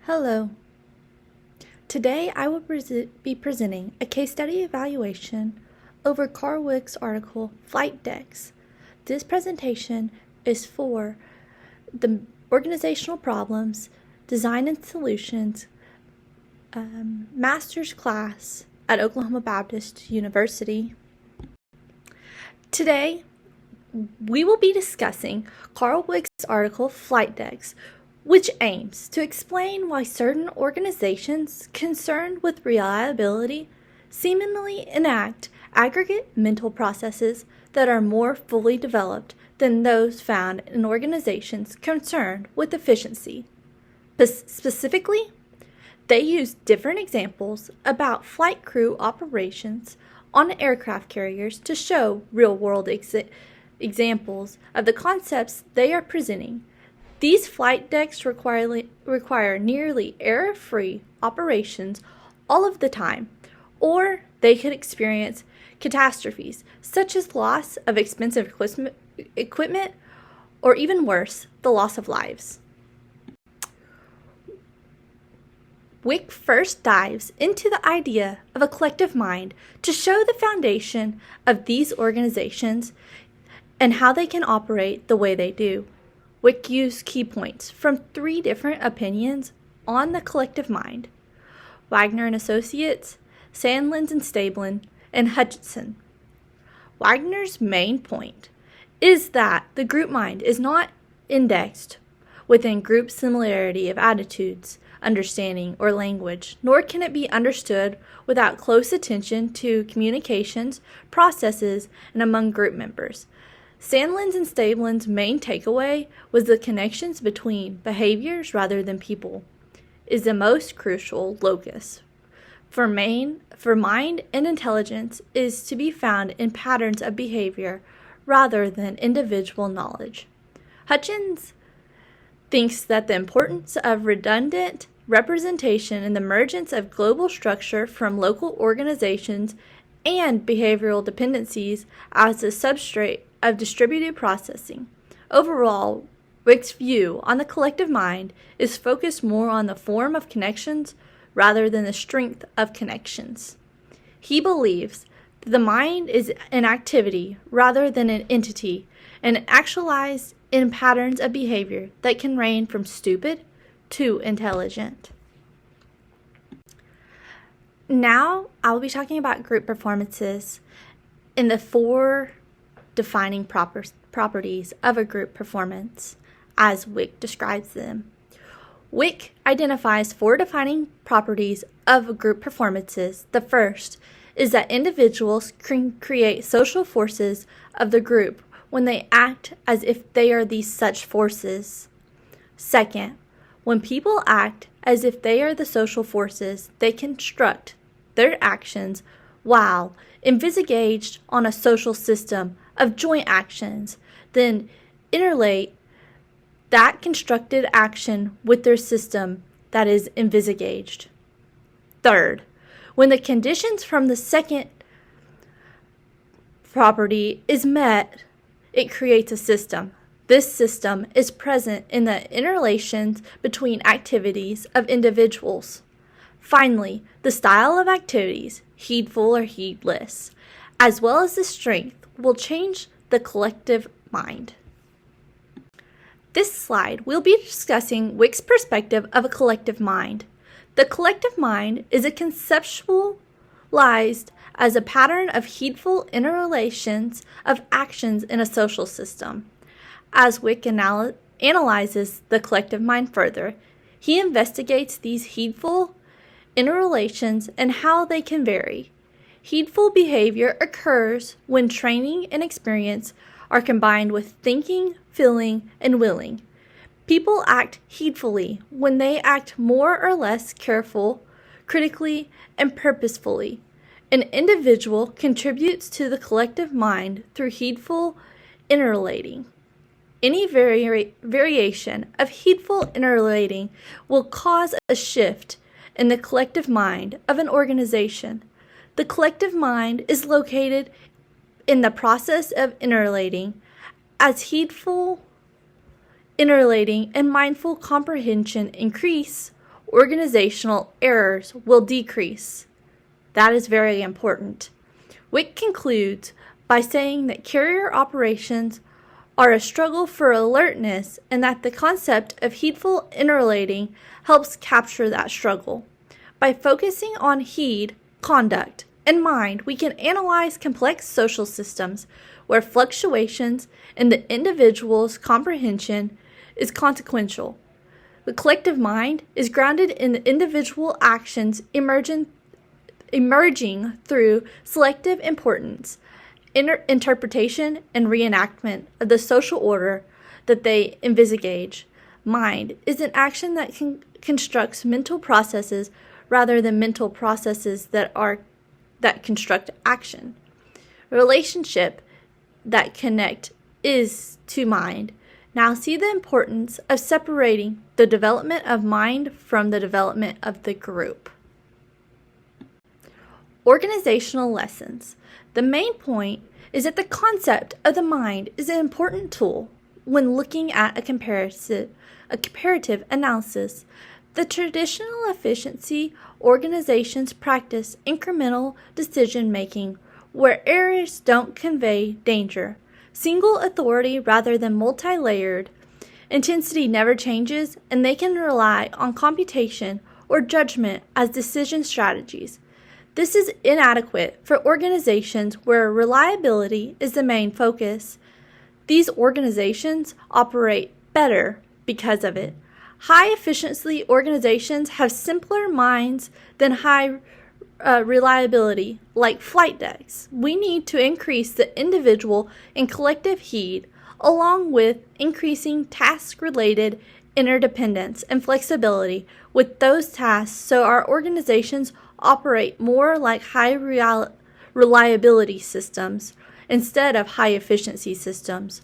Hello. Today I will be presenting a case study evaluation over Carl Weick's article, Flight Decks. This presentation is for the Organizational Problems, Design and Solutions master's class at Oklahoma Baptist University. Today we will be discussing Carl Weick's article, Flight Decks, which aims to explain why certain organizations concerned with reliability seemingly enact aggregate mental processes that are more fully developed than those found in organizations concerned with efficiency. Specifically, they use different examples about flight crew operations on aircraft carriers to show real-world examples of the concepts they are presenting. These flight decks require nearly error-free operations all of the time, or they could experience catastrophes such as loss of expensive equipment, or even worse, the loss of lives. Weick first dives into the idea of a collective mind to show the foundation of these organizations and how they can operate the way they do. Weick used key points from three different opinions on the collective mind: Wagner and Associates, Sandlins and Stablin, and Hutchinson. Wagner's main point is that the group mind is not indexed within group similarity of attitudes, understanding, or language, nor can it be understood without close attention to communications, processes, and among group members. Sandlin's and Stablin's main takeaway was the connections between behaviors rather than people is the most crucial locus for mind and intelligence is to be found in patterns of behavior rather than individual knowledge. Hutchins thinks that the importance of redundant representation and the emergence of global structure from local organizations and behavioral dependencies as a substrate of distributed processing. Overall, Weick's view on the collective mind is focused more on the form of connections rather than the strength of connections. He believes that the mind is an activity rather than an entity and actualized in patterns of behavior that can range from stupid to intelligent. Now, I will be talking about group performances in the four defining properties of a group performance, as Weick describes them. Weick identifies four defining properties of group performances. The first is that individuals can create social forces of the group when they act as if they are these such forces. Second, when people act as if they are the social forces, they construct their actions while engaged on a social system of joint actions, then interrelate that constructed action with their system that is envisaged. Third, when the conditions from the second property is met, it creates a system. This system is present in the interrelations between activities of individuals. Finally, the style of activities, heedful or heedless, as well as the strength, will change the collective mind. This slide, we'll be discussing Weick's perspective of a collective mind. The collective mind is conceptualized as a pattern of heedful interrelations of actions in a social system. As Weick analyzes the collective mind further, he investigates these heedful interrelations and how they can vary. Heedful behavior occurs when training and experience are combined with thinking, feeling, and willing. People act heedfully when they act more or less careful, critically, and purposefully. An individual contributes to the collective mind through heedful interrelating. Any variation of heedful interrelating will cause a shift in the collective mind of an organization. The collective mind is located in the process of interrelating as heedful interrelating and mindful comprehension increase organizational errors will decrease. That is very important. Weick concludes by saying that carrier operations are a struggle for alertness and that the concept of heedful interrelating helps capture that struggle. By focusing on heed, conduct, and mind, we can analyze complex social systems where fluctuations in the individual's comprehension is consequential. The collective mind is grounded in the individual actions emerging through selective importance, interpretation, and reenactment of the social order that they envisage. Mind is an action that constructs mental processes rather than mental processes that construct action. Relationship that connect is to mind. Now see the importance of separating the development of mind from the development of the group. Organizational lessons. The main point is that the concept of the mind is an important tool when looking at a comparative analysis. The traditional efficiency organizations practice incremental decision making where errors don't convey danger. Single authority rather than multi-layered. Intensity never changes, and they can rely on computation or judgment as decision strategies. This is inadequate for organizations where reliability is the main focus. These organizations operate better because of it. High efficiency organizations have simpler minds than high reliability, like flight decks. We need to increase the individual and collective heed, along with increasing task-related interdependence and flexibility with those tasks so our organizations operate more like high reliability systems instead of high efficiency systems.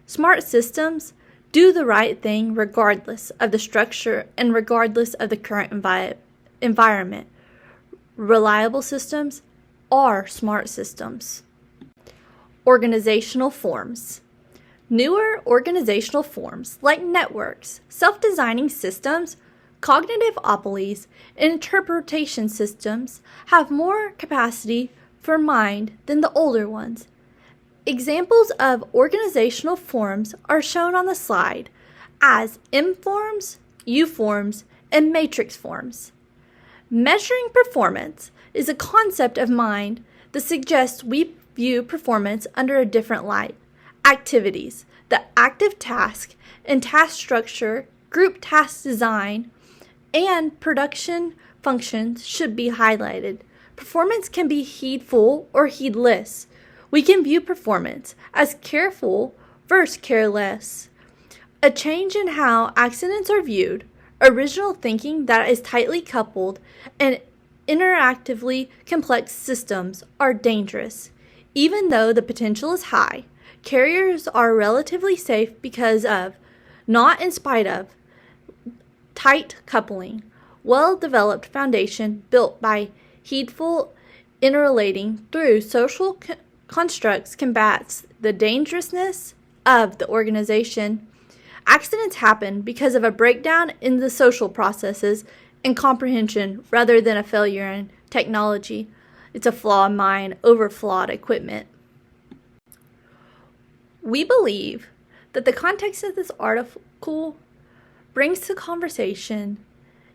Smart systems do the right thing regardless of the structure and regardless of the current environment. Reliable systems are smart systems. Organizational forms. Newer organizational forms like networks, self-designing systems, cognitive opoles, and interpretation systems have more capacity for mind than the older ones. Examples of organizational forms are shown on the slide as M-forms, U-forms, and matrix forms. Measuring performance is a concept of mind that suggests we view performance under a different light. Activities, the active task and task structure, group task design, and production functions should be highlighted. Performance can be heedful or heedless. We can view performance as careful versus careless. A change in how accidents are viewed, original thinking that is tightly coupled, and interactively complex systems are dangerous. Even though the potential is high, carriers are relatively safe because of, not in spite of, tight coupling, well-developed foundation built by heedful interrelating through social constructs combats the dangerousness of the organization. Accidents happen because of a breakdown in the social processes and comprehension rather than a failure in technology. It's a flaw in mind over flawed equipment. We believe that the context of this article brings to conversation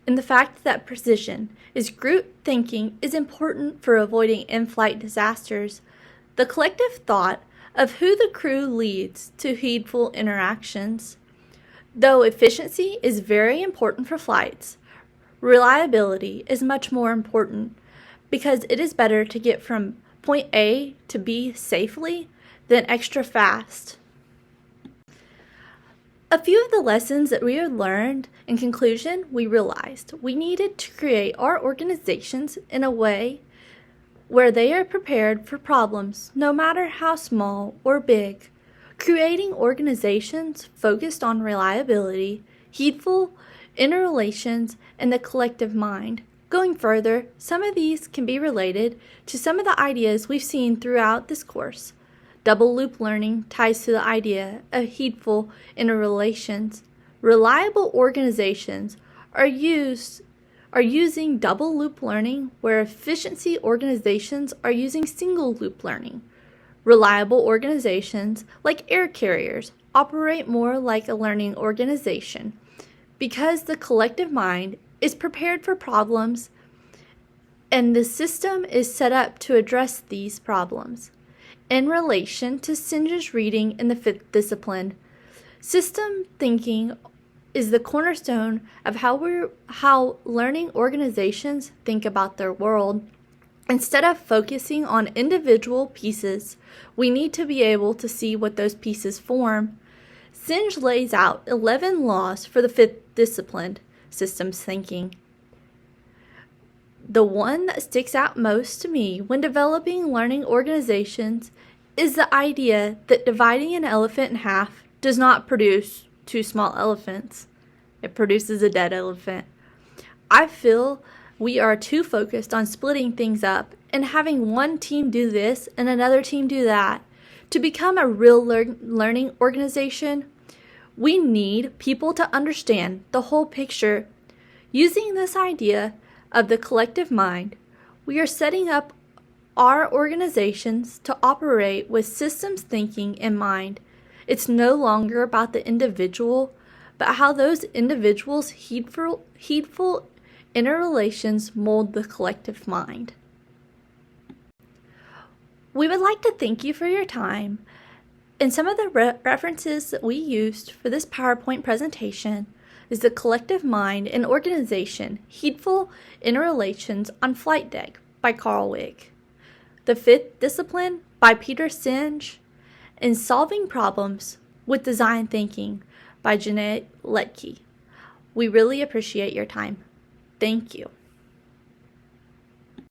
in the fact that precision is group thinking is important for avoiding in-flight disasters. The collective thought of who the crew leads to heedful interactions. Though efficiency is very important for flights, reliability is much more important because it is better to get from point A to B safely than extra fast. A few of the lessons that we have learned, in conclusion, we realized we needed to create our organizations in a way where they are prepared for problems, no matter how small or big. Creating organizations focused on reliability, heedful interrelations, and the collective mind. Going further, some of these can be related to some of the ideas we've seen throughout this course. Double loop learning ties to the idea of heedful interrelations. Reliable organizations are used are using double loop learning, where efficiency organizations are using single loop learning. Reliable organizations, like air carriers, operate more like a learning organization because the collective mind is prepared for problems and the system is set up to address these problems. In relation to Singe's reading in the fifth discipline, system thinking is the cornerstone of how learning organizations think about their world. Instead of focusing on individual pieces, we need to be able to see what those pieces form. Singe lays out 11 laws for the fifth discipline, systems thinking. The one that sticks out most to me when developing learning organizations is the idea that dividing an elephant in half does not produce two small elephants. It produces a dead elephant. I feel we are too focused on splitting things up and having one team do this and another team do that. To become a real learning organization, we need people to understand the whole picture. Using this idea of the collective mind, we are setting up our organizations to operate with systems thinking in mind. It's no longer about the individual, but how those individuals' heedful interrelations mold the collective mind. We would like to thank you for your time. And some of the references that we used for this PowerPoint presentation is The Collective Mind and Organization, Heedful Interrelations on Flight Deck by Weick, The Fifth Discipline by Peter Singe, and Solving Problems with Design Thinking by Jeanette Letke. We really appreciate your time. Thank you.